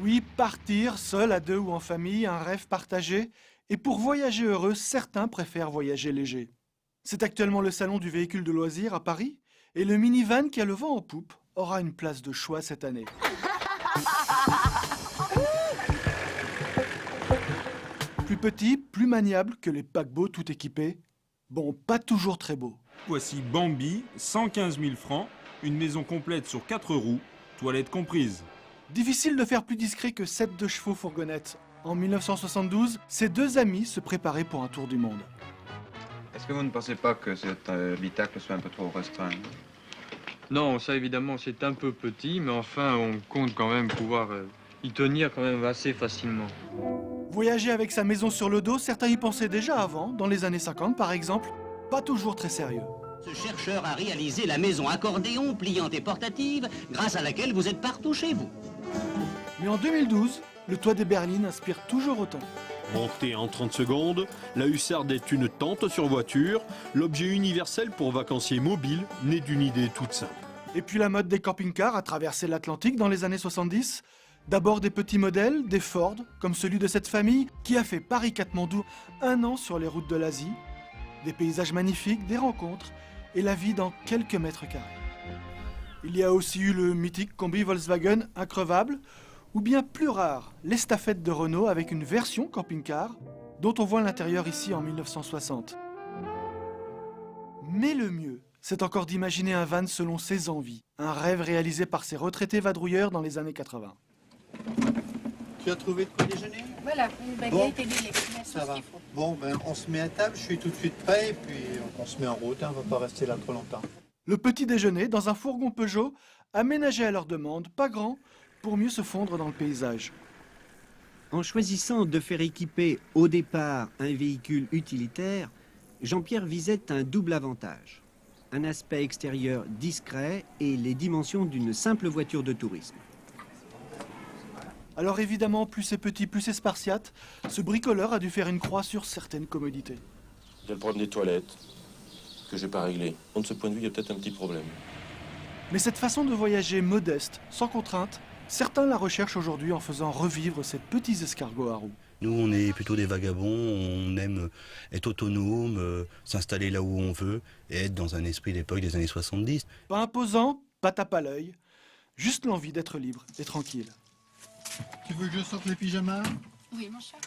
Oui, partir, seul, à deux ou en famille, un rêve partagé. Et pour voyager heureux, certains préfèrent voyager léger. C'est actuellement le salon du véhicule de loisirs à Paris. Et le minivan qui a le vent en poupe aura une place de choix cette année. Plus petit, plus maniable que les paquebots tout équipés. Bon, pas toujours très beau. Voici Bambi, 115 000 francs, une maison complète sur 4 roues, toilettes comprises. Difficile de faire plus discret que 7 de chevaux fourgonnettes. En 1972, ces deux amis se préparaient pour un tour du monde. Est-ce que vous ne pensez pas que cet habitacle soit un peu trop restreint? Non, ça évidemment c'est un peu petit, mais enfin on compte quand même pouvoir y tenir quand même assez facilement. Voyager avec sa maison sur le dos, certains y pensaient déjà avant, dans les années 50 par exemple, pas toujours très sérieux. Ce chercheur a réalisé la maison accordéon, pliante et portative, grâce à laquelle vous êtes partout chez vous. Mais en 2012, le toit des berlines inspire toujours autant. Montée en 30 secondes, la hussarde est une tente sur voiture, l'objet universel pour vacanciers mobiles, né d'une idée toute simple. Et puis la mode des camping-cars a traversé l'Atlantique dans les années 70. D'abord des petits modèles, des Ford, comme celui de cette famille qui a fait Paris-Katmandou 1 an sur les routes de l'Asie. Des paysages magnifiques, des rencontres et la vie dans quelques mètres carrés. Il y a aussi eu le mythique combi Volkswagen increvable, ou bien plus rare, l'estafette de Renault avec une version camping-car dont on voit l'intérieur ici en 1960. Mais le mieux, c'est encore d'imaginer un van selon ses envies, un rêve réalisé par ces retraités vadrouilleurs dans les années 80. Tu as trouvé de quoi déjeuner? Voilà, une baguette et du lait. Ça va. Bon, ben on se met à table, je suis tout de suite prêt, et puis on se met en route, on va pas rester là trop longtemps. Le petit déjeuner dans un fourgon Peugeot, aménagé à leur demande, pas grand, pour mieux se fondre dans le paysage. En choisissant de faire équiper au départ un véhicule utilitaire, Jean-Pierre visait un double avantage. Un aspect extérieur discret et les dimensions d'une simple voiture de tourisme. Alors évidemment, plus c'est petit, plus c'est spartiate, ce bricoleur a dû faire une croix sur certaines commodités. Il y a le problème des toilettes, que j'ai pas réglé. Donc de ce point de vue, il y a peut-être un petit problème. Mais cette façon de voyager modeste, sans contrainte, certains la recherchent aujourd'hui en faisant revivre ces petits escargots à roues. Nous, on est plutôt des vagabonds, on aime être autonome, s'installer là où on veut et être dans un esprit d'époque des années 70. Pas imposant, pas tape à l'œil, juste l'envie d'être libre et tranquille. Tu veux que je sorte les pyjamas? Oui, mon chat.